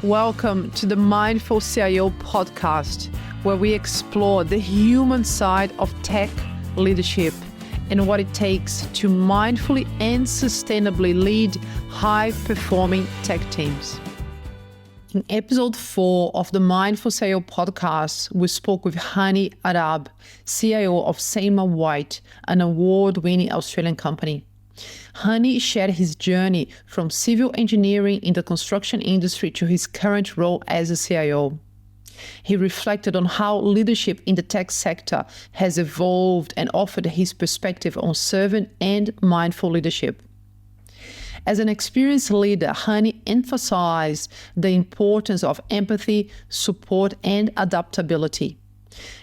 Welcome to the Mindful CIO podcast, where we explore the human side of tech leadership and what it takes to mindfully and sustainably lead high-performing tech teams. In episode 4 of the Mindful CIO podcast, we spoke with Hani Arab, CIO of Seymour Whyte, an award-winning Australian company. Hani shared his journey from civil engineering in the construction industry to his current role as a CIO. He reflected on how leadership in the tech sector has evolved and offered his perspective on servant and mindful leadership. As an experienced leader, Hani emphasized the importance of empathy, support, and adaptability.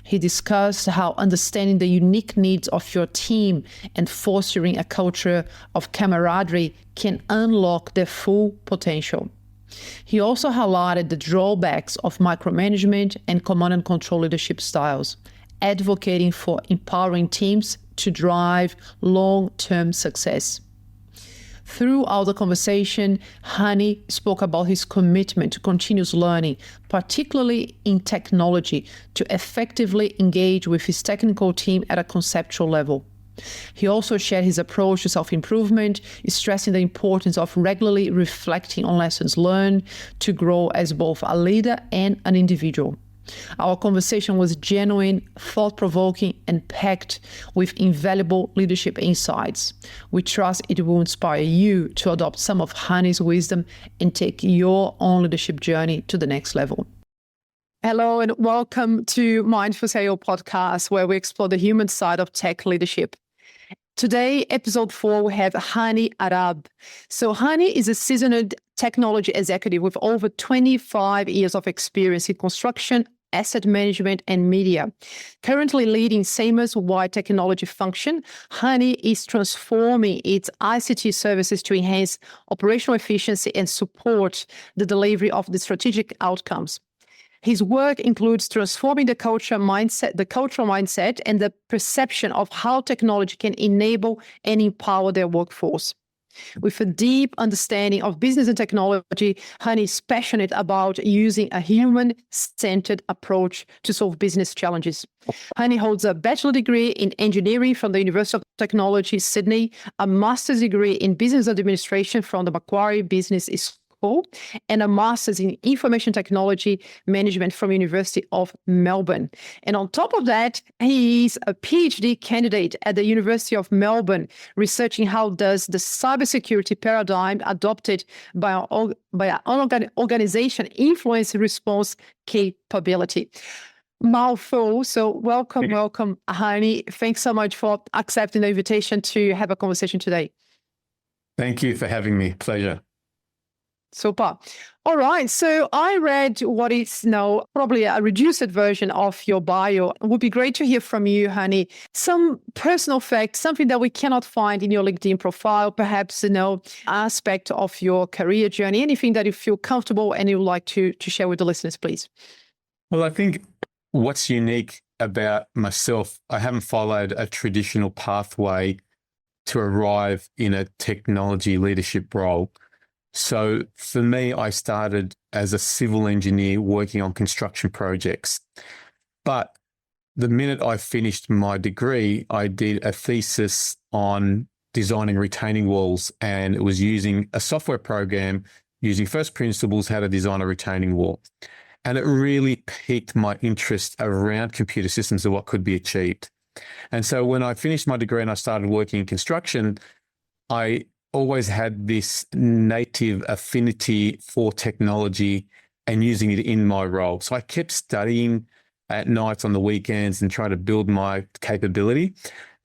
He discussed how understanding the unique needs of your team and fostering a culture of camaraderie can unlock their full potential. He also highlighted the drawbacks of micromanagement and command and control leadership styles, advocating for empowering teams to drive long-term success. Throughout the conversation, Hani spoke about his commitment to continuous learning, particularly in technology, to effectively engage with his technical team at a conceptual level. He also shared his approach to self-improvement, stressing the importance of regularly reflecting on lessons learned to grow as both a leader and an individual. Our conversation was genuine, thought-provoking, and packed with invaluable leadership insights. We trust it will inspire you to adopt some of Hani's wisdom and take your own leadership journey to the next level. Hello and welcome to Mindful CIO podcast, where we explore the human side of tech leadership. Today, episode 4, we have Hani Arab. So Hani is a seasoned technology executive with over 25 years of experience in construction, asset management, and media. Currently leading Seymour Whyte technology function, Hani is transforming its ICT services to enhance operational efficiency and support the delivery of the strategic outcomes. His work includes transforming the cultural mindset and the perception of how technology can enable and empower their workforce. With a deep understanding of business and technology, Hani is passionate about using a human-centered approach to solve business challenges. Hani holds a bachelor degree in engineering from the University of Technology, Sydney, a master's degree in business administration from the Macquarie Business School, and a master's in information technology management from University of Melbourne. And on top of that, he is a PhD candidate at the University of Melbourne, researching how does the cybersecurity paradigm adopted by an organization influence response capability. Mouthful. So welcome, Hani. Thanks so much for accepting the invitation to have a conversation today. Thank you for having me. Pleasure. Super. All right. So I read what is now probably a reduced version of your bio. It would be great to hear from you, Hani. Some personal facts, something that we cannot find in your LinkedIn profile, perhaps, aspect of your career journey, anything that you feel comfortable and you would like to share with the listeners, please. Well, I think what's unique about myself, I haven't followed a traditional pathway to arrive in a technology leadership role. So for me, I started as a civil engineer working on construction projects. But the minute I finished my degree, I did a thesis on designing retaining walls, and it was using a software program using first principles how to design a retaining wall. And it really piqued my interest around computer systems and what could be achieved. And so when I finished my degree and I started working in construction, I always had this native affinity for technology and using it in my role. So I kept studying at nights on the weekends and trying to build my capability.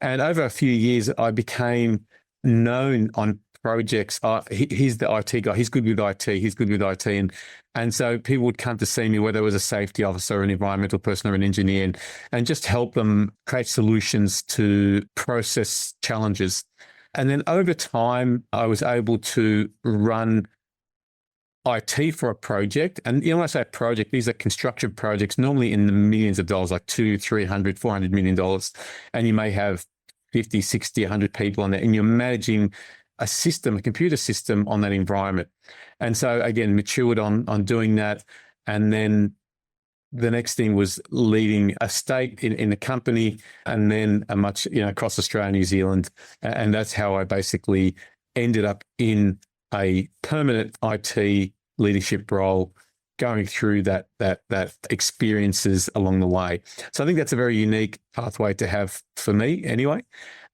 And over a few years, I became known on projects. He's the IT guy. He's good with IT. He's good with IT. And so people would come to see me, whether it was a safety officer, an environmental person, or an engineer, and just help them create solutions to process challenges. And then over time, I was able to run IT for a project. And when I say project, these are construction projects, normally in the millions of dollars, like $200, $300, $400 million. And you may have 50, 60, 100 people on there, and you're managing a system, a computer system on that environment. And so again, matured on doing that. And then the next thing was leading a stake in a company, and then a much, across Australia, New Zealand. And that's how I basically ended up in a permanent IT leadership role, going through that experiences along the way. So I think that's a very unique pathway to have for me anyway.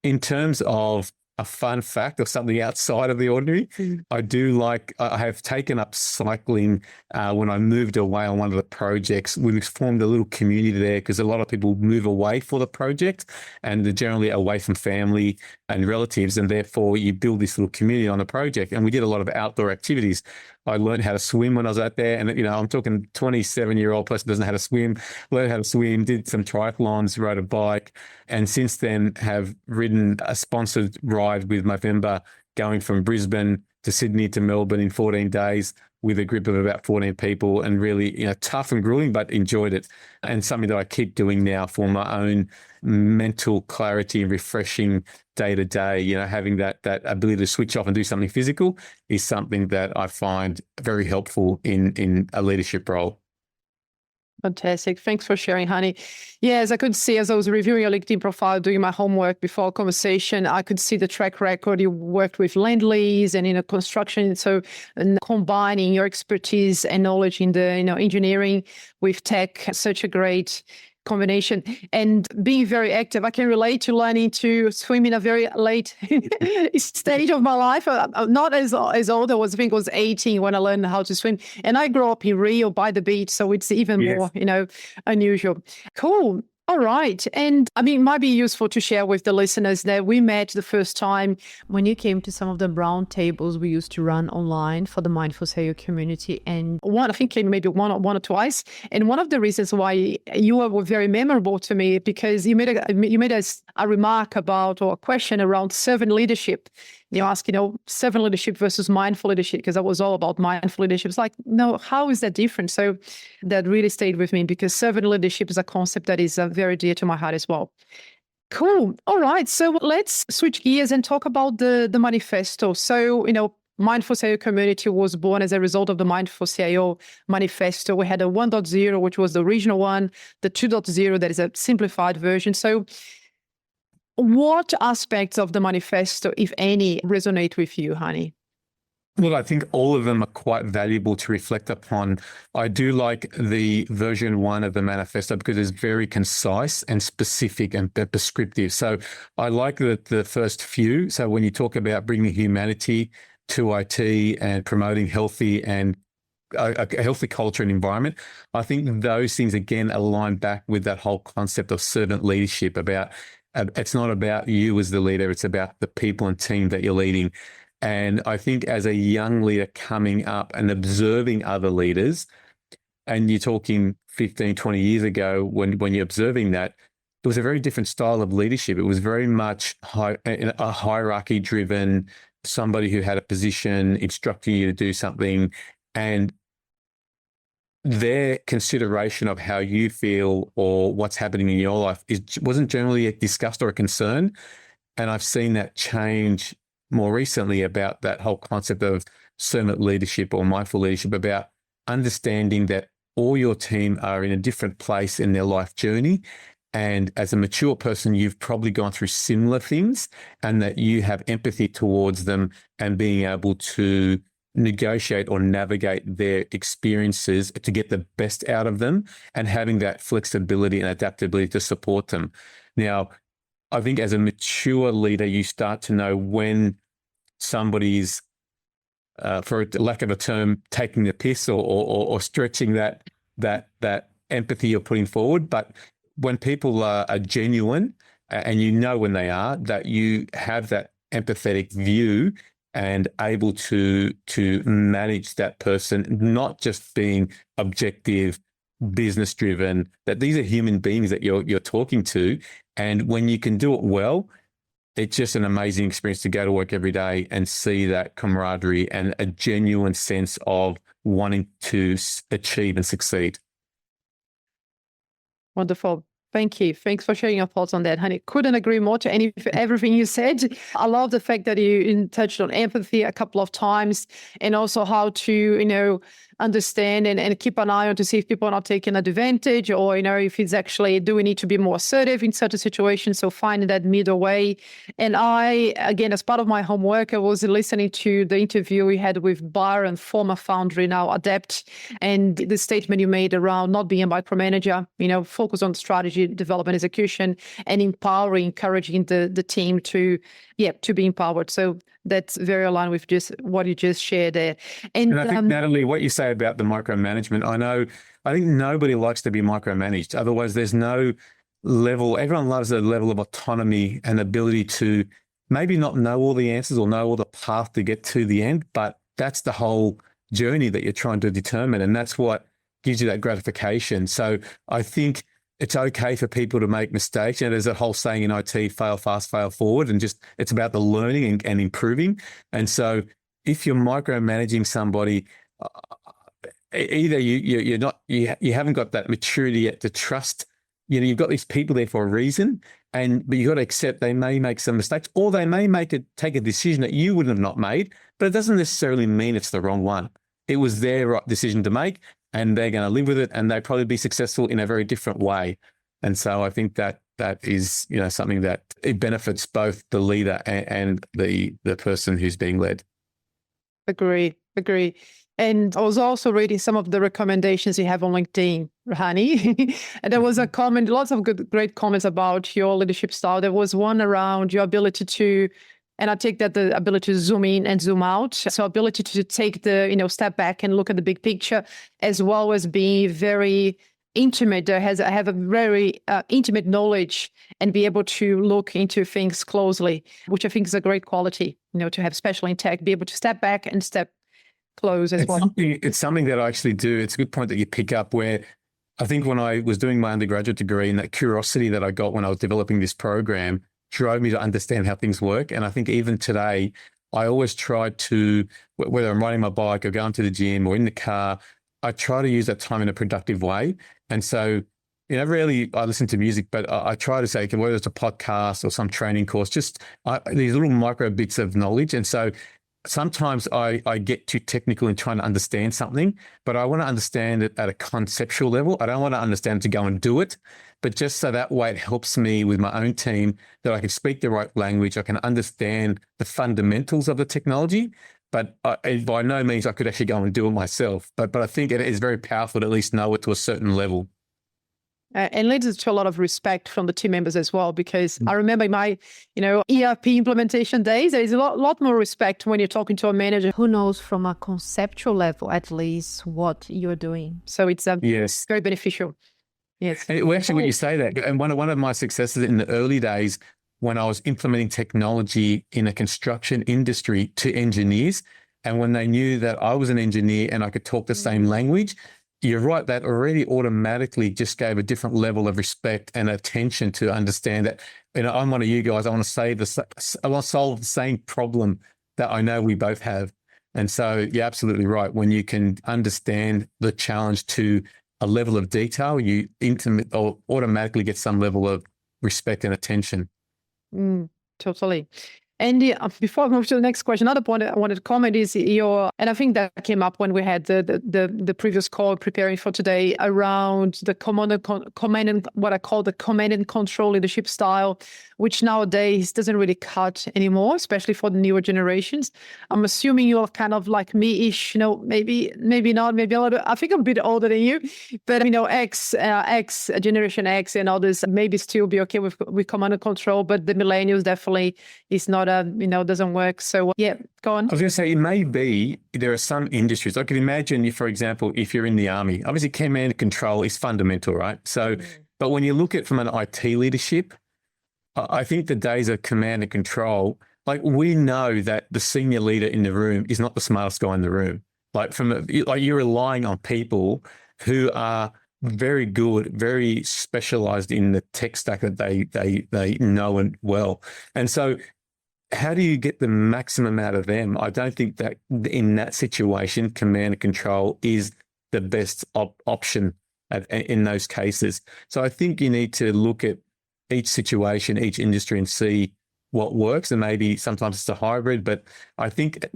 In terms of a fun fact or something outside of the ordinary, I have taken up cycling when I moved away on one of the projects. We've formed a little community there because a lot of people move away for the project, and they're generally away from family and relatives, and therefore you build this little community on a project. And we did a lot of outdoor activities. I learned how to swim when I was out there, and I'm talking 27-year-old person doesn't know how to swim, learned how to swim, did some triathlons, rode a bike, and since then have ridden a sponsored ride with Movember, going from Brisbane to Sydney to Melbourne in 14 days with a group of about 14 people, and really, tough and grueling, but enjoyed it. And something that I keep doing now for my own mental clarity and refreshing day to day, having that ability to switch off and do something physical is something that I find very helpful in a leadership role. Fantastic. Thanks for sharing, Hani. Yes, I could see as I was reviewing your LinkedIn profile, doing my homework before our conversation, I could see the track record. You worked with Lend-Lease and in construction. So combining your expertise and knowledge in the engineering with tech, such a great combination. And being very active, I can relate to learning to swim in a very late stage of my life. I'm not as old. I think I was 18 when I learned how to swim. And I grew up in Rio by the beach, so it's even more, unusual. Cool. All right. And it might be useful to share with the listeners that we met the first time when you came to some of the brown tables we used to run online for the Mindful CIO community. And I think maybe one or twice. And one of the reasons why you were very memorable to me, because you made us a remark about, or a question around servant leadership. You ask, servant leadership versus mindful leadership, because I was all about mindful leadership. It's like, no, how is that different? So that really stayed with me, because servant leadership is a concept that is very dear to my heart as well. Cool. All right. So let's switch gears and talk about the manifesto. So, Mindful CIO community was born as a result of the Mindful CIO Manifesto. We had a 1.0, which was the original one, the 2.0, that is a simplified version. So what aspects of the manifesto, if any, resonate with you, Hani? Well, I think all of them are quite valuable to reflect upon. I do like the version 1 of the manifesto because it's very concise and specific and prescriptive. So I like the first few. So when you talk about bringing humanity to IT and promoting healthy and a healthy culture and environment, I think those things, again, align back with that whole concept of servant leadership. About it's not about you as the leader, it's about the people and team that you're leading. And I think as a young leader coming up and observing other leaders, and you're talking 15, 20 years ago when you're observing that, it was a very different style of leadership. It was very much a hierarchy-driven, somebody who had a position instructing you to do something, and their consideration of how you feel or what's happening in your life wasn't generally discussed or a concern. And I've seen that change more recently about that whole concept of servant leadership or mindful leadership, about understanding that all your team are in a different place in their life journey. And as a mature person, you've probably gone through similar things, and that you have empathy towards them and being able to negotiate or navigate their experiences to get the best out of them, and having that flexibility and adaptability to support them. Now, I think as a mature leader, you start to know when somebody's, for lack of a term, taking the piss or stretching that empathy you're putting forward. But when people are genuine, and you know when they are, that you have that empathetic view and able to manage that person, not just being objective, business driven, that these are human beings that you're talking to. And when you can do it well, it's just an amazing experience to go to work every day and see that camaraderie and a genuine sense of wanting to achieve and succeed. Wonderful. Thank you. Thanks for sharing your thoughts on that, honey. Couldn't agree more to everything you said. I love the fact that you touched on empathy a couple of times, and also how to, understand and keep an eye on to see if people are not taking advantage, or, if it's actually, do we need to be more assertive in certain situations? So finding that middle way. And I, again, as part of my homework, I was listening to the interview we had with Byron, former founder, now Adapt, and the statement you made around not being a micromanager, focus on strategy, development, execution, and encouraging the team to be empowered. So that's very aligned with just what you just shared there. And I think, Natalie, what you say about the micromanagement, I think nobody likes to be micromanaged. Otherwise, there's no level. Everyone loves a level of autonomy and ability to maybe not know all the answers or know all the path to get to the end, but that's the whole journey that you're trying to determine. And that's what gives you that gratification. So I think it's okay for people to make mistakes. There's a whole saying in IT, fail fast, fail forward, and just it's about the learning and improving. And so if you're micromanaging somebody, either you haven't got that maturity yet to trust. You've got these people there for a reason, but you've got to accept they may make some mistakes, or they may take a decision that you would have not made, but it doesn't necessarily mean it's the wrong one. It was their right decision to make, and they're going to live with it, and they'll probably be successful in a very different way. And so I think that is, something that it benefits both the leader and the person who's being led. Agree. And I was also reading some of the recommendations you have on LinkedIn, Hani. And there was a comment, lots of great comments about your leadership style. There was one around your ability to, and I take that the ability to zoom in and zoom out. So ability to take the, step back and look at the big picture, as well as being very intimate. I have a very intimate knowledge and be able to look into things closely, which I think is a great quality, to have, especially in tech, be able to step back and step close as well. It's something that I actually do. It's a good point that you pick up, where I think when I was doing my undergraduate degree, and that curiosity that I got when I was developing this program drove me to understand how things work. And I think even today, I always try to, whether I'm riding my bike or going to the gym or in the car, I try to use that time in a productive way. And so, rarely I listen to music, but I try to say, whether it's a podcast or some training course, just these little micro bits of knowledge. And so sometimes I get too technical in trying to understand something, but I want to understand it at a conceptual level. I don't want to understand it to go and do it, but just so that way it helps me with my own team, that I can speak the right language, I can understand the fundamentals of the technology. But by no means I could actually go and do it myself. But I think it is very powerful to at least know it to a certain level. And leads to a lot of respect from the team members as well, because I remember in my, ERP implementation days, there is a lot more respect when you're talking to a manager who knows from a conceptual level, at least, what you're doing. So it's very beneficial. Yes. Well, actually, when you say that, and one of my successes in the early days, when I was implementing technology in a construction industry to engineers, and when they knew that I was an engineer and I could talk the same language, you're right, that already automatically just gave a different level of respect and attention to understand that, I'm one of you guys, I want to solve the same problem that I know we both have. And so you're absolutely right. When you can understand the challenge to a level of detail, you automatically get some level of respect and attention. Totally. And before I move to the next question, another point I wanted to comment is and I think that came up when we had the previous call preparing for today, around the command and what I call the command and control leadership style, which nowadays doesn't really cut anymore, especially for the newer generations. I'm assuming you're kind of like me-ish, maybe not, maybe a little. I think I'm a bit older than you, but Generation X and others maybe still be okay with command and control, but the millennials definitely is not doesn't work. So go on. I was going to say, it may be, there are some industries. I could imagine, for example, if you're in the army, obviously command and control is fundamental, right? So, but when you look at from an IT leadership, I think the days of command and control, like, we know that the senior leader in the room is not the smartest guy in the room. You're relying on people who are very good, very specialized in the tech stack that they know and well. And so how do you get the maximum out of them? I don't think that in that situation, command and control is the best option. in those cases. So I think you need to look at each situation, each industry, and see what works. And maybe sometimes it's a hybrid, but I think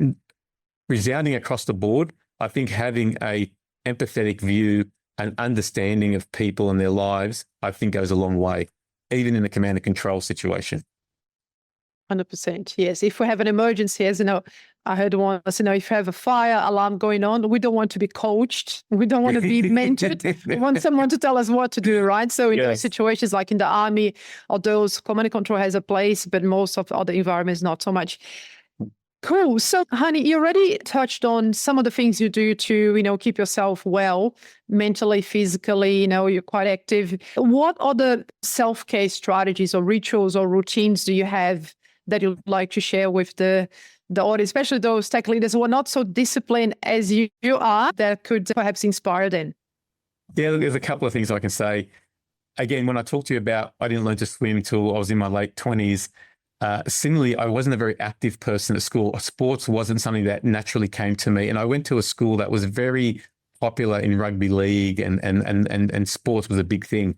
resounding across the board, I think having a empathetic view and understanding of people and their lives, I think goes a long way, even in a command and control situation. 100%. Yes. If we have an emergency, as you know, I heard once, if you have a fire alarm going on, we don't want to be coached. We don't want to be mentored. We want someone to tell us what to do, right? So in those situations, like in the army, although command and control has a place, but most of other environments, not so much. Cool. So, Hani, you already touched on some of the things you do to, keep yourself well, mentally, physically, you're quite active. What other self-care strategies or rituals or routines do you have that you'd like to share with the audience, especially those tech leaders who are not so disciplined as you are, that could perhaps inspire them? Yeah, there's a couple of things I can say. Again, when I talked to you about I didn't learn to swim until I was in my late 20s, similarly, I wasn't a very active person at school. Sports wasn't something that naturally came to me. And I went to a school that was very popular in rugby league and sports was a big thing.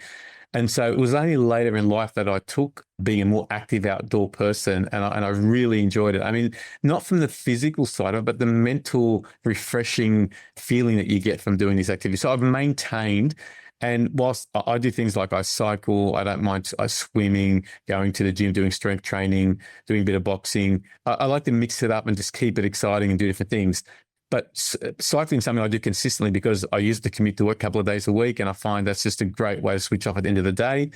And so it was only later in life that I took being a more active outdoor person, and I really enjoyed it. I mean, not from the physical side of it, but the mental refreshing feeling that you get from doing these activities. So I've maintained, and whilst I do things like I cycle, I don't mind swimming, going to the gym, doing strength training, doing a bit of boxing. I like to mix it up and just keep it exciting and do different things. But cycling is something I do consistently because I use it to commute to work a couple of days a week, and I find that's just a great way to switch off at the end of the day.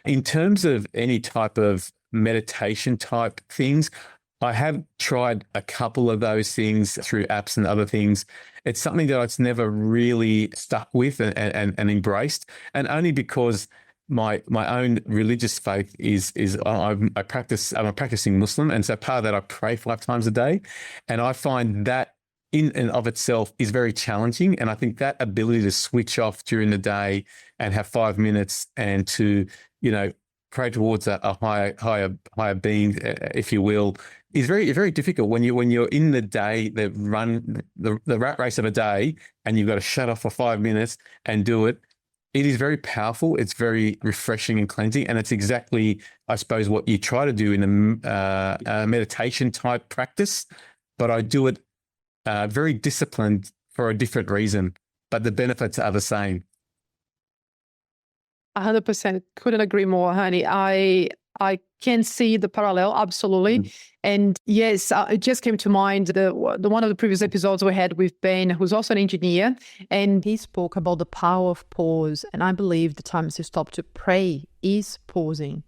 In terms of any type of meditation type things, I have tried a couple of those things through apps and other things. It's something that I've never really stuck with and embraced, and only because my own religious faith is I'm a practicing Muslim, and so part of that I pray 5 times a day, and I find that in and of itself is very challenging. And I think that ability to switch off during the day and have 5 minutes and to, pray towards a higher being, if you will, is very, very difficult when you're in the day, the rat race of a day, and you've got to shut off for 5 minutes and do it. It is very powerful. It's very refreshing and cleansing. And it's exactly, I suppose, what you try to do in a meditation type practice. But I do it very disciplined for a different reason, but the benefits are the same. 100%. Couldn't agree more, Hani. I can see the parallel, absolutely. And yes, it just came to mind the one of the previous episodes we had with Ben, who's also an engineer, and he spoke about the power of pause. And I believe the times you stop to pray is pausing.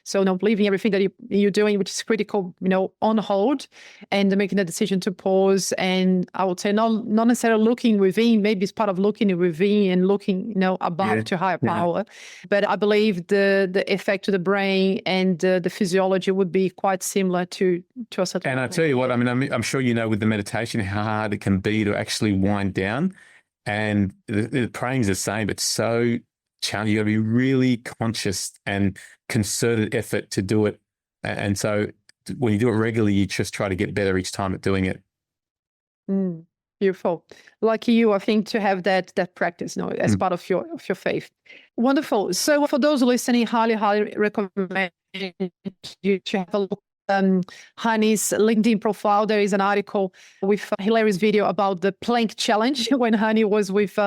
So not leaving everything that you're doing, which is critical, on hold, and making the decision to pause. And I would say not necessarily looking within, maybe it's part of looking within and looking, above to higher power. But I believe the effect to the brain and the physiology would be quite similar to a certain. And I tell you what, I mean, I'm sure with the meditation how hard it can be to actually wind down, and the praying is the same. It's so challenging. You got to be really conscious and concerted effort to do it. And so when you do it regularly, you just try to get better each time at doing it. Beautiful. Lucky you, I think, to have that practice, as part of your faith. Wonderful. So for those listening, highly recommend you to have a look Hani's LinkedIn profile. There is an article with a hilarious video about the plank challenge when Hani was with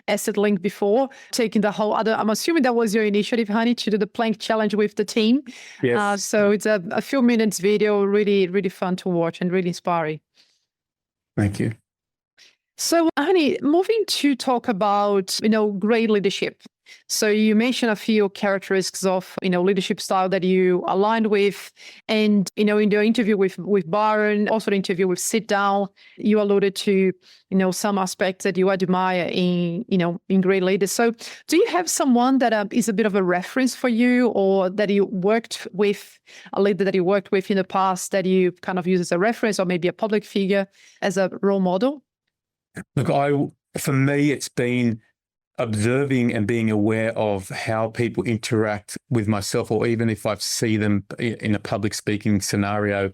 Asset Link before, taking the whole other, I'm assuming that was your initiative, Hani, to do the plank challenge with the team. Yes. So it's a few minutes video, really, really fun to watch and really inspiring. Thank you. So, Hani, moving to talk about, great leadership. So you mentioned a few characteristics of, leadership style that you aligned with. And, in the interview with Byron, also the interview with Sit Down, you alluded to, some aspects that you admire in great leaders. So do you have someone that is a bit of a reference for you, or that you worked with, a leader that you worked with in the past that you kind of use as a reference, or maybe a public figure as a role model? Look, for me, it's been observing and being aware of how people interact with myself, or even if I see them in a public speaking scenario,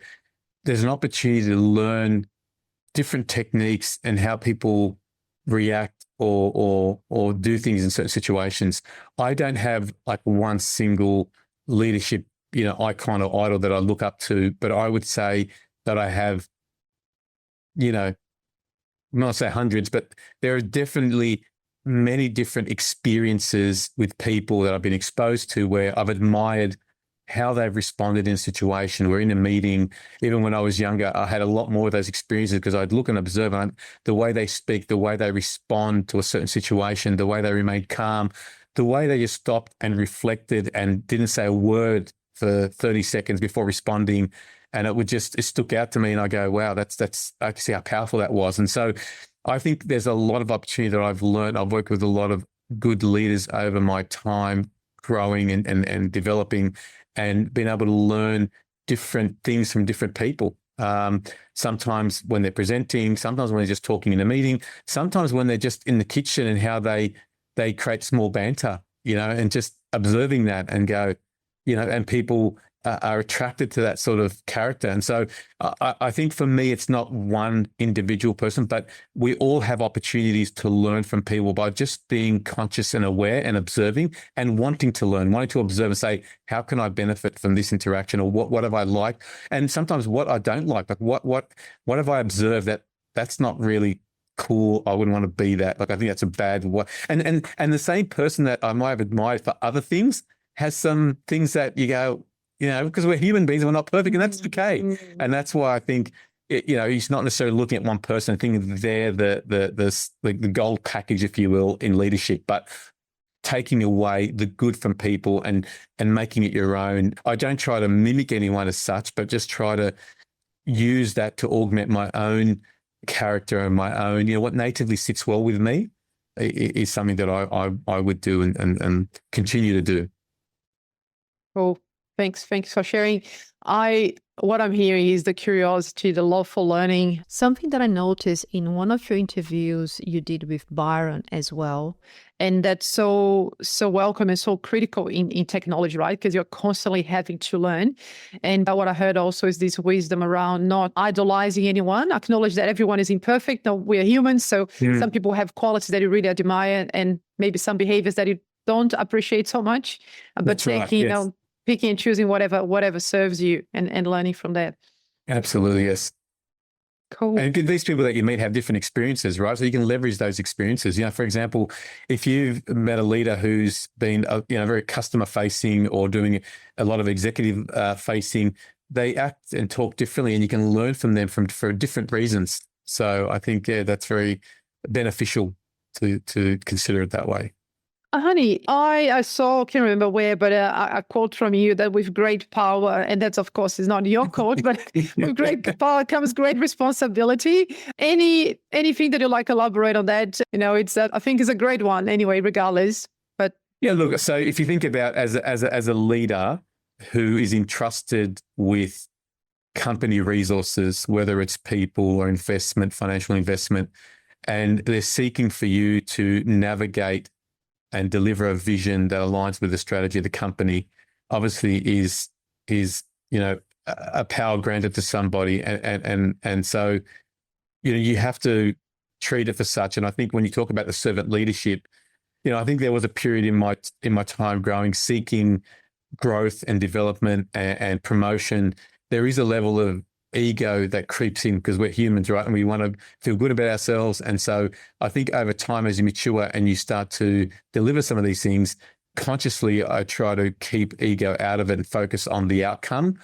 there's an opportunity to learn different techniques and how people react or do things in certain situations. I don't have like one single leadership, icon or idol that I look up to, but I would say that I have, I'm not say hundreds, but there are definitely many different experiences with people that I've been exposed to where I've admired how they've responded in a situation. We're in a meeting. Even when I was younger, I had a lot more of those experiences because I'd look and observe the way they speak, the way they respond to a certain situation, the way they remain calm, the way they just stopped and reflected and didn't say a word for 30 seconds before responding. And it stuck out to me, and I go, wow, that's I can see how powerful that was. And so I think there's a lot of opportunity that I've learned. I've worked with a lot of good leaders over my time growing and developing, and being able to learn different things from different people. Sometimes when they're presenting, sometimes when they're just talking in a meeting, sometimes when they're just in the kitchen and how they create small banter, and just observing that and go, and people are attracted to that sort of character. And so I think for me, it's not one individual person, but we all have opportunities to learn from people by just being conscious and aware and observing and wanting to learn, wanting to observe and say, how can I benefit from this interaction, or what have I liked? And sometimes what I don't like what have I observed that's not really cool. I wouldn't want to be that. Like, I think that's a bad what. And the same person that I might have admired for other things has some things that you go, because we're human beings, we're not perfect, and that's okay. And that's why I think, he's not necessarily looking at one person and thinking they're the gold package, if you will, in leadership, but taking away the good from people and making it your own. I don't try to mimic anyone as such, but just try to use that to augment my own character and my own, what natively sits well with me is something that I would do and continue to do. Cool. Thanks for sharing. What I'm hearing is the curiosity, the love for learning. Something that I noticed in one of your interviews you did with Byron as well, and that's so welcome and so critical in technology, right? Because you're constantly having to learn. And what I heard also is this wisdom around not idolizing anyone, acknowledge that everyone is imperfect. No, we're humans, so some people have qualities that you really admire, and maybe some behaviors that you don't appreciate so much, but taking, picking and choosing whatever serves you and learning from that. Absolutely, yes. Cool. And these people that you meet have different experiences, right? So you can leverage those experiences. For example, if you've met a leader who's been, very customer facing or doing a lot of executive facing, they act and talk differently, and you can learn from them for different reasons. So I think, that's very beneficial to consider it that way. Honey, I saw, can't remember where, but a quote from you that with great power, and that's of course is not your quote, but with great power comes great responsibility. Anything that you like elaborate on that? It's I think is a great one anyway, regardless. But yeah, look. So if you think about as a leader who is entrusted with company resources, whether it's people or investment, financial investment, and they're seeking for you to navigate and deliver a vision that aligns with the strategy of the company, obviously is a power granted to somebody, and so you have to treat it for such. And I think when you talk about the servant leadership, I think there was a period in my time growing, seeking growth and development and promotion. There is a level of ego that creeps in because we're humans, right? And we want to feel good about ourselves. And so I think over time, as you mature and you start to deliver some of these things, consciously, I try to keep ego out of it and focus on the outcome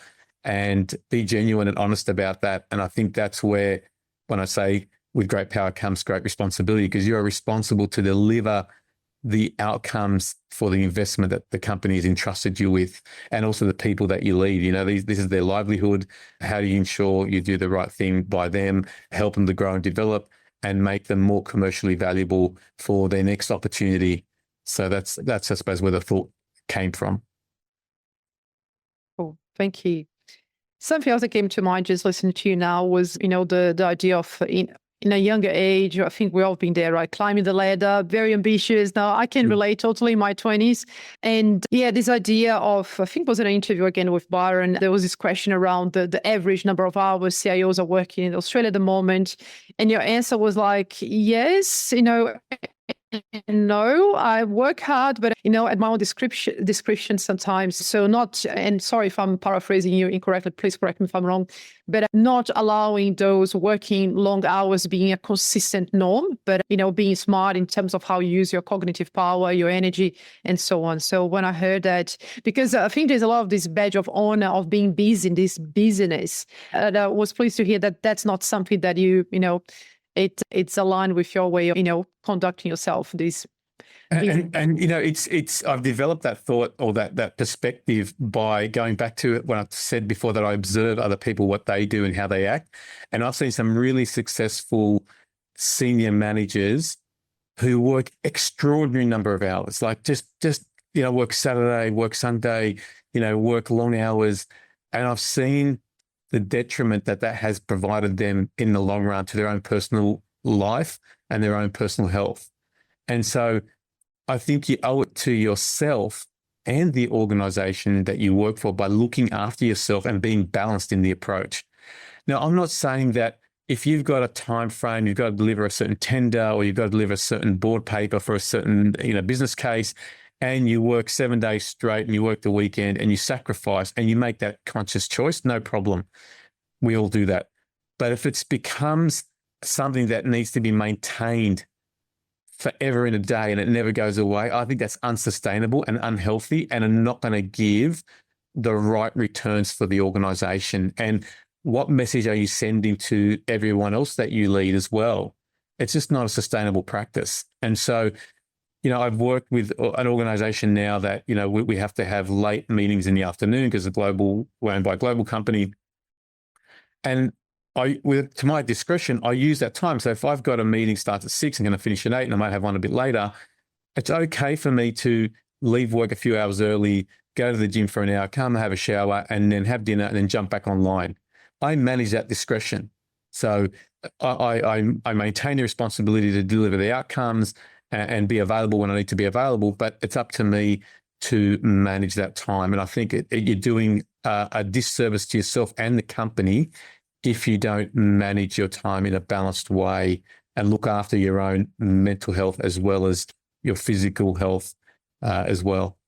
and be genuine and honest about that. And I think that's where, when I say with great power comes great responsibility, because you're responsible to deliver the outcomes for the investment that the company has entrusted you with, and also the people that you lead. This is their livelihood. How do you ensure you do the right thing by them, help them to grow and develop, and make them more commercially valuable for their next opportunity? So that's I suppose where the thought came from. Cool. Thank you. Something else that came to mind just listening to you now was, the idea of in a younger age, I think we've all been there, right? Climbing the ladder, very ambitious. Now, I can relate totally in my 20s. And this idea of, I think it was in an interview again with Byron, there was this question around the average number of hours CIOs are working in Australia at the moment. And your answer was like, yes, No, I work hard, but at my own description sometimes. So not, and sorry if I'm paraphrasing you incorrectly, please correct me if I'm wrong, but not allowing those working long hours being a consistent norm, but being smart in terms of how you use your cognitive power, your energy, and so on. So when I heard that, because I think there's a lot of this badge of honor of being busy in this business, and I was pleased to hear that that's not something that it's aligned with your way of conducting yourself. It's I've developed that thought or that perspective by going back to it when I said before that I observe other people, what they do and how they act, and I've seen some really successful senior managers who work extraordinary number of hours, like just work Saturday, work Sunday, work long hours, and I've seen the detriment that has provided them in the long run to their own personal life and their own personal health. And so I think you owe it to yourself and the organization that you work for by looking after yourself and being balanced in the approach. Now, I'm not saying that if you've got a time frame, you've got to deliver a certain tender or you've got to deliver a certain board paper for a certain business case, and you work 7 days straight and you work the weekend and you sacrifice and you make that conscious choice, no problem. We all do that. But if it becomes something that needs to be maintained forever in a day and it never goes away, I think that's unsustainable and unhealthy and not going to give the right returns for the organization. And what message are you sending to everyone else that you lead as well? It's just not a sustainable practice. And so, I've worked with an organization now that, we have to have late meetings in the afternoon because we're owned by a global company. And to my discretion, I use that time. So if I've got a meeting starts at 6, I'm going to finish at 8 and I might have one a bit later, it's okay for me to leave work a few hours early, go to the gym for an hour, come have a shower and then have dinner and then jump back online. I manage that discretion. So I maintain the responsibility to deliver the outcomes and be available when I need to be available, but it's up to me to manage that time. And I think you're doing a disservice to yourself and the company if you don't manage your time in a balanced way and look after your own mental health as well as your physical health as well.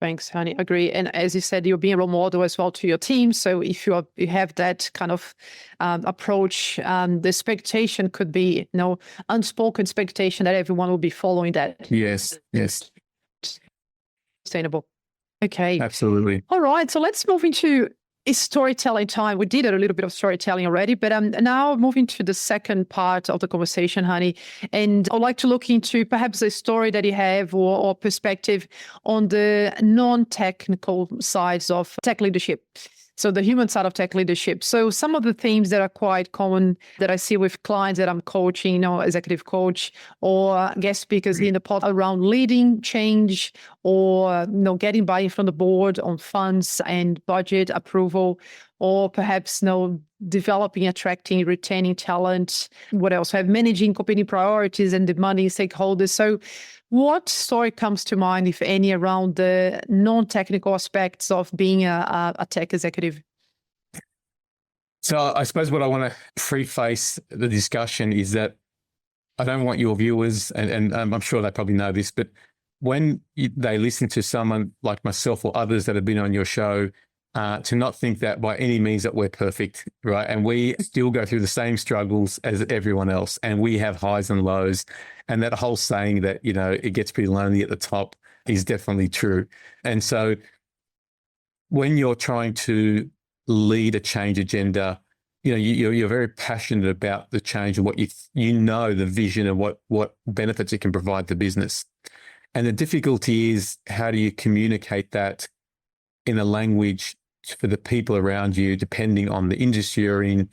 Thanks, Hani. Agree. And as you said, you're being a role model as well to your team. So if you have that kind of approach, the expectation could be, unspoken expectation that everyone will be following that. Yes. Sustainable. Okay. Absolutely. All right. So let's move into storytelling time. We did a little bit of storytelling already, but now moving to the second part of the conversation, Hani. And I'd like to look into perhaps a story that you have or perspective on the non-technical sides of tech leadership. So the human side of tech leadership. So some of the themes that are quite common that I see with clients that I'm coaching, executive coach or guest speakers in the pod around leading change or, getting buy-in from the board on funds and budget approval, or perhaps, developing, attracting, retaining talent. What else? Managing competing priorities and demanding stakeholders. So what story comes to mind, if any, around the non-technical aspects of being a tech executive? So I suppose what I want to preface the discussion is that I don't want your viewers, and I'm sure they probably know this, but when they listen to someone like myself or others that have been on your show, to not think that by any means that we're perfect, right? And we still go through the same struggles as everyone else, and we have highs and lows. And that whole saying that, it gets pretty lonely at the top is definitely true. And so when you're trying to lead a change agenda, you're very passionate about the change and what the vision and what benefits it can provide the business. And the difficulty is, how do you communicate that in a language for the people around you, depending on the industry you're in,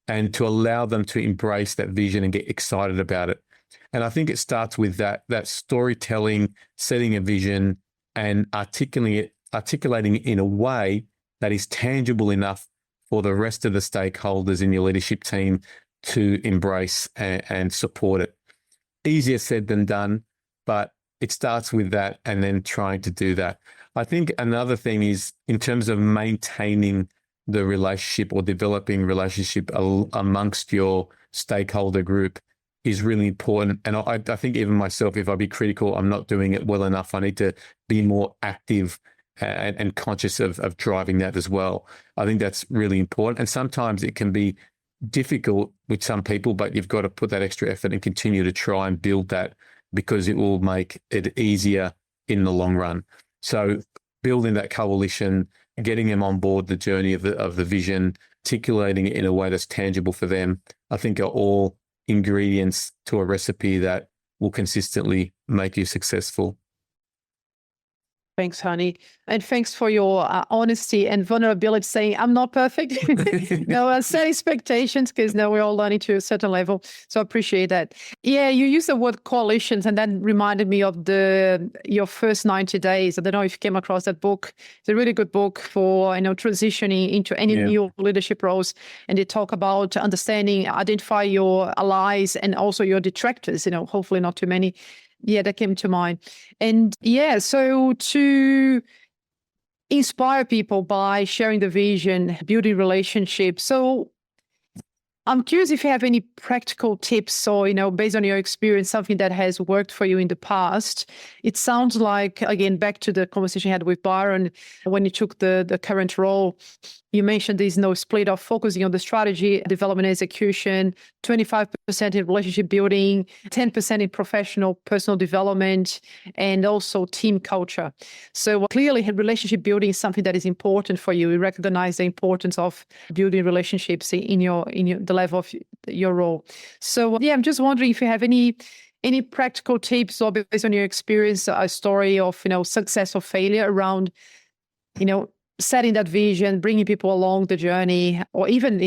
and to allow them to embrace that vision and get excited about it. And I think it starts with that storytelling, setting a vision and articulating it in a way that is tangible enough for the rest of the stakeholders in your leadership team to embrace and support it. Easier said than done, but it starts with that and then trying to do that. I think another thing is in terms of maintaining the relationship or developing relationship amongst your stakeholder group, is really important. And I think even myself, if I be critical, I'm not doing it well enough. I need to be more active and conscious of driving that as well. I think that's really important. And sometimes it can be difficult with some people, but you've got to put that extra effort and continue to try and build that, because it will make it easier in the long run. So building that coalition, getting them on board the journey of the vision, articulating it in a way that's tangible for them, I think are all ingredients to a recipe that will consistently make you successful. Thanks, Hani. And thanks for your honesty and vulnerability, saying I'm not perfect. No, set expectations, because now we're all learning to a certain level. So I appreciate that. Yeah, you used the word coalitions, and that reminded me of your first 90 days. I don't know if you came across that book. It's a really good book for transitioning into any new leadership roles. And they talk about understanding, identify your allies and also your detractors, hopefully not too many. Yeah, that came to mind. And so to inspire people by sharing the vision, building relationships. So I'm curious if you have any practical tips or, based on your experience, something that has worked for you in the past. It sounds like, again, back to the conversation you had with Byron, when you took the current role, you mentioned there's no split off, focusing on the strategy, development, execution, 25% in relationship building, 10% in professional, personal development, and also team culture. So clearly relationship building is something that is important for you. You recognize the importance of building relationships in the level of your role. So I'm just wondering if you have any practical tips, or based on your experience, a story of, success or failure around, setting that vision, bringing people along the journey, or even,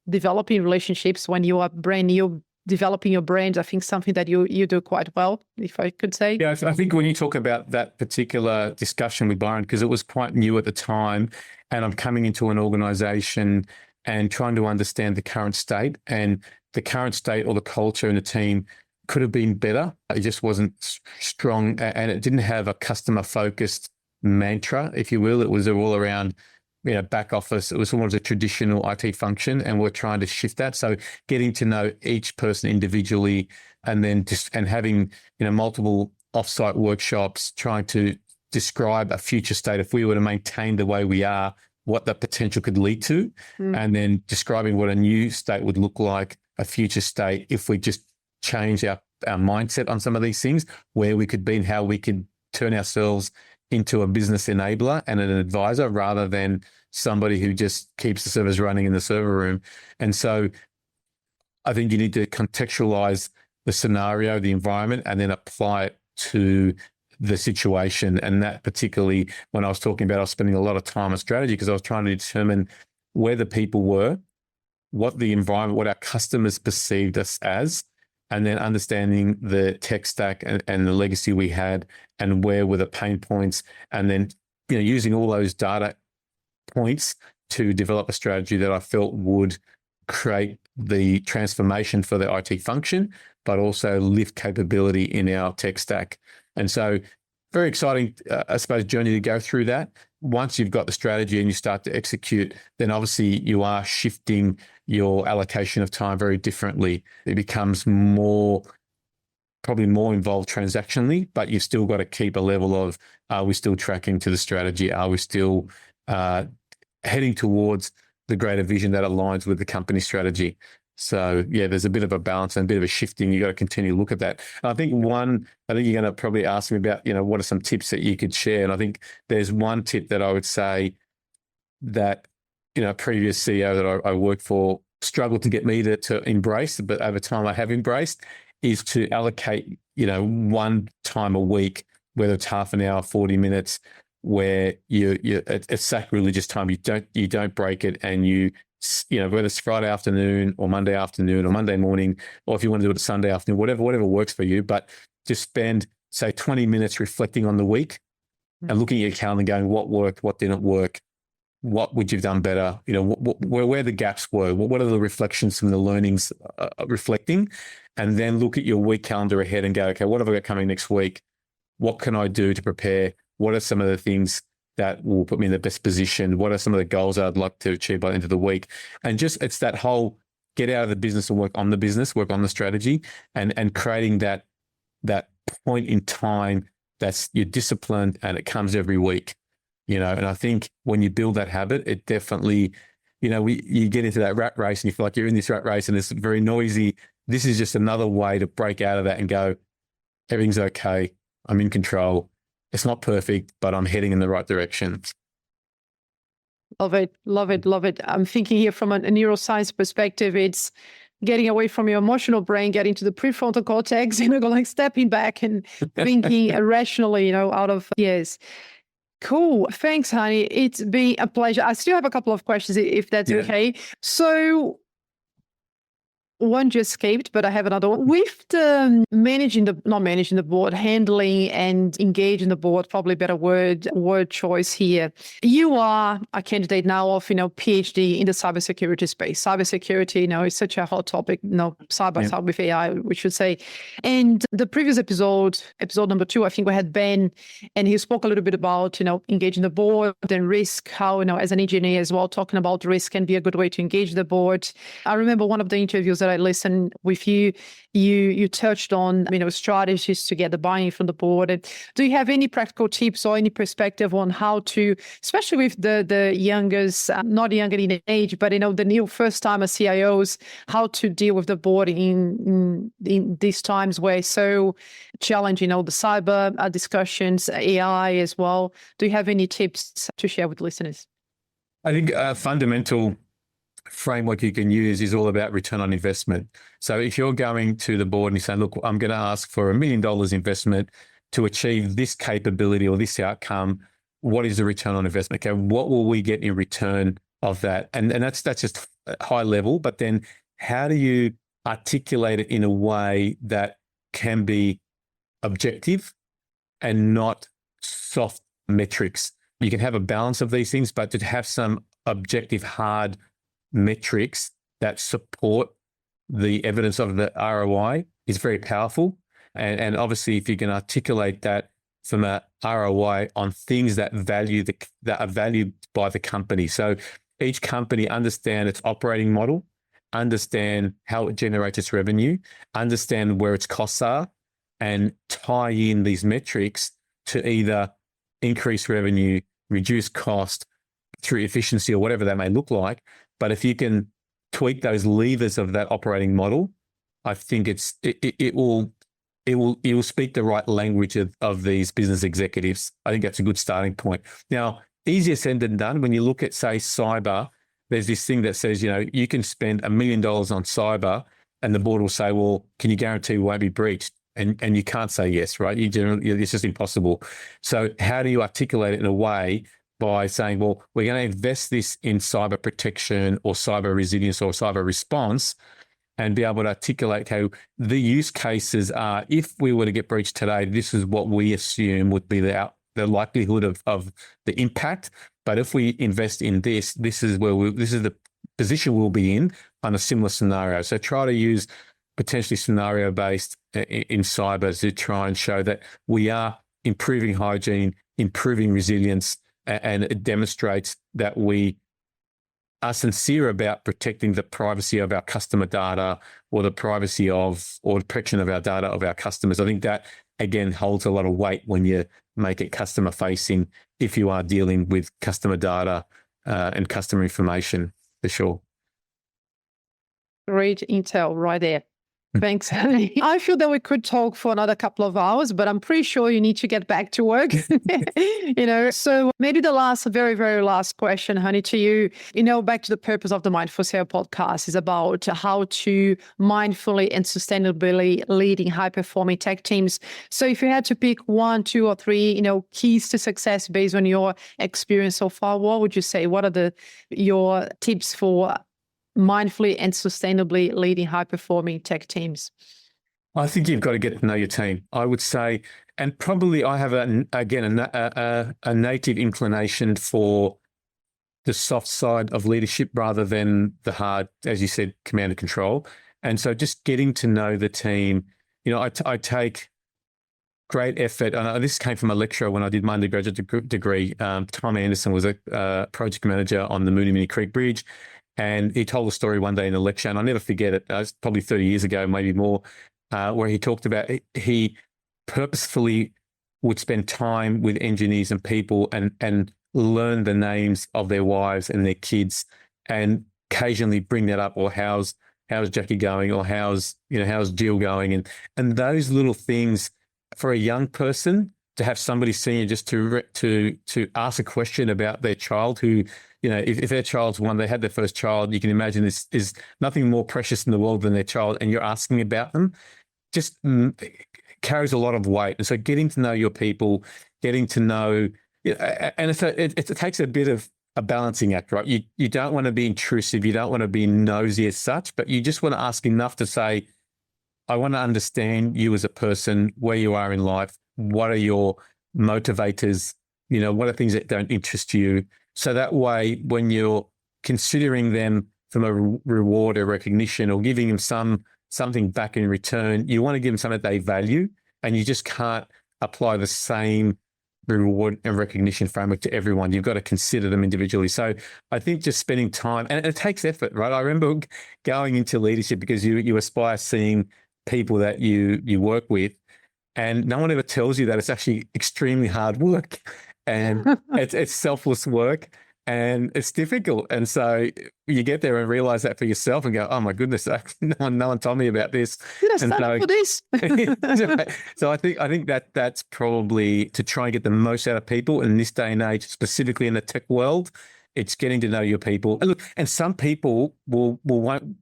developing relationships when you are brand new, developing your brand. I think something that you do quite well, if I could say. Yeah, I think when you talk about that particular discussion with Byron, because it was quite new at the time, and I'm coming into an organization and trying to understand the current state, and the current state or the culture in the team could have been better. It just wasn't strong, and it didn't have a customer-focused mantra, if you will. It was all around, back office. It was almost a traditional IT function, and we're trying to shift that. So getting to know each person individually, and then having, multiple offsite workshops, trying to describe a future state. If we were to maintain the way we are, what the potential could lead to, and then describing what a new state would look like, a future state, if we just change our mindset on some of these things, where we could be and how we could turn ourselves into a business enabler and an advisor, rather than somebody who just keeps the servers running in the server room. And so I think you need to contextualize the scenario, the environment, and then apply it to the situation. And that, particularly when I was talking about, I was spending a lot of time on strategy, because I was trying to determine where the people were, what the environment, what our customers perceived us as, and then understanding the tech stack and the legacy we had, and where were the pain points, and then using all those data points to develop a strategy that I felt would create the transformation for the IT function, but also lift capability in our tech stack. And so very exciting, I suppose, journey to go through that. Once you've got the strategy and you start to execute, then obviously you are shifting your allocation of time very differently. It becomes probably more involved transactionally, but you've still got to keep a level of, are we still tracking to the strategy? Are we still heading towards the greater vision that aligns with the company strategy? So there's a bit of a balance and a bit of a shifting. You got to continue to look at that. And I think you're going to probably ask me about, what are some tips that you could share? And I think there's one tip that I would say that, a previous CEO that I worked for struggled to get me to embrace, but over time I have embraced, is to allocate, one time a week, whether it's half an hour, 40 minutes, where it's sacrilegious time. You don't break it, and whether it's Friday afternoon or Monday afternoon or Monday morning, or if you want to do it Sunday afternoon, whatever works for you, but just spend, say, 20 minutes reflecting on the week and looking at your calendar and going, what worked, what didn't work, what would you have done better, where the gaps were, what are the reflections from the learnings reflecting, and then look at your week calendar ahead and go, okay, what have I got coming next week? What can I do to prepare? What are some of the things that will put me in the best position? What are some of the goals I'd like to achieve by the end of the week? And it's that whole get out of the business and work on the business, work on the strategy, and creating that point in time that's you're disciplined and it comes every week, and I think when you build that habit, it definitely, you get into that rat race and you feel like you're in this rat race and it's very noisy. This is just another way to break out of that and go, everything's okay. I'm in control. It's not perfect, but I'm heading in the right direction. Love it, love it, love it. I'm thinking here from a neuroscience perspective, it's getting away from your emotional brain, getting to the prefrontal cortex, like stepping back and thinking rationally, out of years. Cool. Thanks, Hani. It's been a pleasure. I still have a couple of questions, if that's okay. So one just escaped, but I have another one. With the not managing the board, handling and engaging the board, probably better word choice here. You are a candidate now of, PhD in the cybersecurity space. Cybersecurity, is such a hot topic, cyber with AI, we should say. And the previous episode number 2, I think we had Ben, and he spoke a little bit about, engaging the board and risk, how, as an engineer as well, talking about risk can be a good way to engage the board. I remember one of the interviews that I listened with you touched on, strategies to get the buy-in from the board. And do you have any practical tips or any perspective on how to, especially with the youngest, not younger in age, but, the new first-timer CIOs, how to deal with the board in these times where it's so challenging, the cyber discussions, AI as well. Do you have any tips to share with listeners? I think a fundamental framework you can use is all about return on investment. So if you're going to the board and you say, look, I'm going to ask for $1 million investment to achieve this capability or this outcome, what is the return on investment? Okay, what will we get in return of that? And that's just high level, but then how do you articulate it in a way that can be objective and not soft metrics? You can have a balance of these things, but to have some objective, hard metrics that support the evidence of the ROI is very powerful. And obviously, if you can articulate that from a ROI on things that are valued by the company. So each company understand its operating model, understand how it generates its revenue, understand where its costs are, and tie in these metrics to either increase revenue, reduce cost through efficiency or whatever that may look like. But if you can tweak those levers of that operating model, I think it will speak the right language of these business executives. I think that's a good starting point. Now, easier said than done. When you look at, say, cyber, there's this thing that says, you can spend $1 million on cyber, and the board will say, well, can you guarantee we won't be breached? And you can't say yes, right? It's just impossible. So how do you articulate it in a way by saying, well, we're going to invest this in cyber protection or cyber resilience or cyber response, and be able to articulate how the use cases are, if we were to get breached today, this is what we assume would be the likelihood of the impact. But if we invest in this is the position we'll be in on a similar scenario. So try to use potentially scenario-based in cyber to try and show that we are improving hygiene, improving resilience, and it demonstrates that we are sincere about protecting the privacy of our customer data or the privacy of or protection of our data of our customers. I think that, again, holds a lot of weight when you make it customer-facing if you are dealing with customer data and customer information, for sure. Great intel right there. Thanks, Hani. I feel that we could talk for another couple of hours, but I'm pretty sure you need to get back to work. So maybe the very, very last question, Hani, to you. Back to the purpose of the Mindful CIO podcast is about how to mindfully and sustainably leading high-performing tech teams. So if you had to pick 1, 2, or 3, keys to success based on your experience so far, what would you say? What are your tips for mindfully and sustainably leading high-performing tech teams? I think you've got to get to know your team, I would say. And probably I have, a native inclination for the soft side of leadership rather than the hard, as you said, command and control. And so just getting to know the team, I take great effort. This came from a lecturer when I did my undergraduate degree. Tom Anderson was a project manager on the Mooney Creek Bridge. And he told a story one day in a lecture, and I'll never forget it. It was probably 30 years ago, maybe more, where he talked about he purposefully would spend time with engineers and people and learn the names of their wives and their kids, and occasionally bring that up, or how's Jackie going, or how's Jill going, and those little things for a young person to have somebody senior just to ask a question about their child who, if their child's one, they had their first child, you can imagine this is nothing more precious in the world than their child, and you're asking about them, just carries a lot of weight. And so getting to know your people, getting to know, and it takes a bit of a balancing act, right? You don't want to be intrusive, you don't want to be nosy as such, but you just want to ask enough to say, I want to understand you as a person, where you are in life, what are your motivators, what are things that don't interest you? So that way, when you're considering them from a reward or recognition, or giving them something back in return, you want to give them something that they value, and you just can't apply the same reward and recognition framework to everyone. You've got to consider them individually. So I think just spending time, and it takes effort, right? I remember going into leadership because you aspire seeing people that you work with, and no one ever tells you that it's actually extremely hard work, and it's selfless work, and it's difficult. And so you get there and realize that for yourself and go, oh my goodness, no one told me about this. Did I study for this? So I think that's probably to try and get the most out of people in this day and age, specifically in the tech world. It's getting to know your people. And look, and some people won't,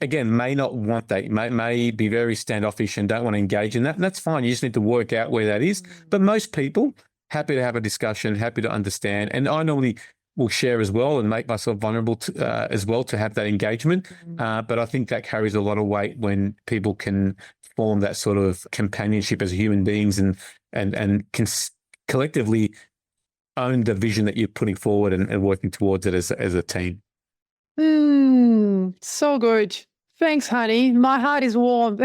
again, may not want that, may be very standoffish and don't want to engage in that. And that's fine. You just need to work out where that is. But most people, happy to have a discussion, happy to understand. And I normally will share as well and make myself vulnerable as well to have that engagement. But I think that carries a lot of weight when people can form that sort of companionship as human beings and can collectively own the vision that you're putting forward and working towards it as a team. So good. Thanks, Hani. My heart is warm.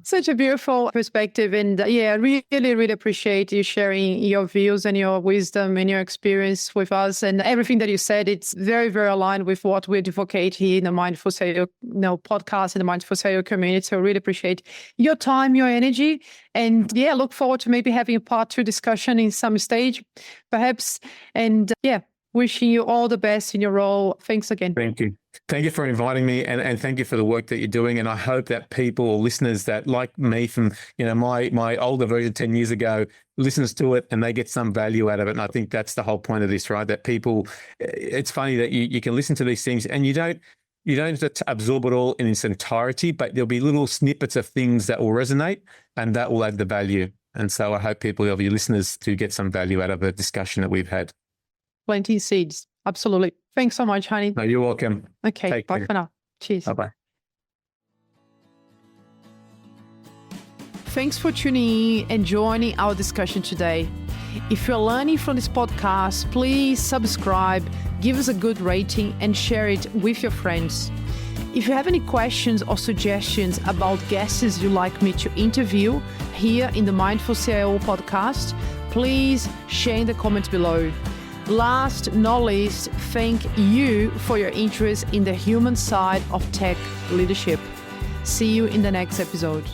Such a beautiful perspective. And I really, really appreciate you sharing your views and your wisdom and your experience with us. And everything that you said, it's very, very aligned with what we advocate here in the Mindful CIO podcast and the Mindful CIO community. So I really appreciate your time, your energy. And look forward to maybe having a part 2 discussion in some stage, perhaps. And wishing you all the best in your role. Thanks again. Thank you. Thank you for inviting me, and thank you for the work that you're doing. And I hope that people or listeners that, like me from my older version 10 years ago, listens to it and they get some value out of it. And I think that's the whole point of this, right? That people, it's funny that you can listen to these things and you don't have to absorb it all in its entirety, but there'll be little snippets of things that will resonate and that will add the value. And so I hope people, of your listeners, to get some value out of the discussion that we've had. Plenty of seeds. Absolutely. Thanks so much, Hani. No, you're welcome. Okay. Take Bye care. for now. Cheers. Bye-bye. Thanks for tuning in and joining our discussion today. If you're learning from this podcast, please subscribe, give us a good rating, and share it with your friends. If you have any questions or suggestions about guests you'd like me to interview here in the Mindful CIO podcast, please share in the comments below. Last not least, thank you for your interest in the human side of tech leadership. See you in the next episode.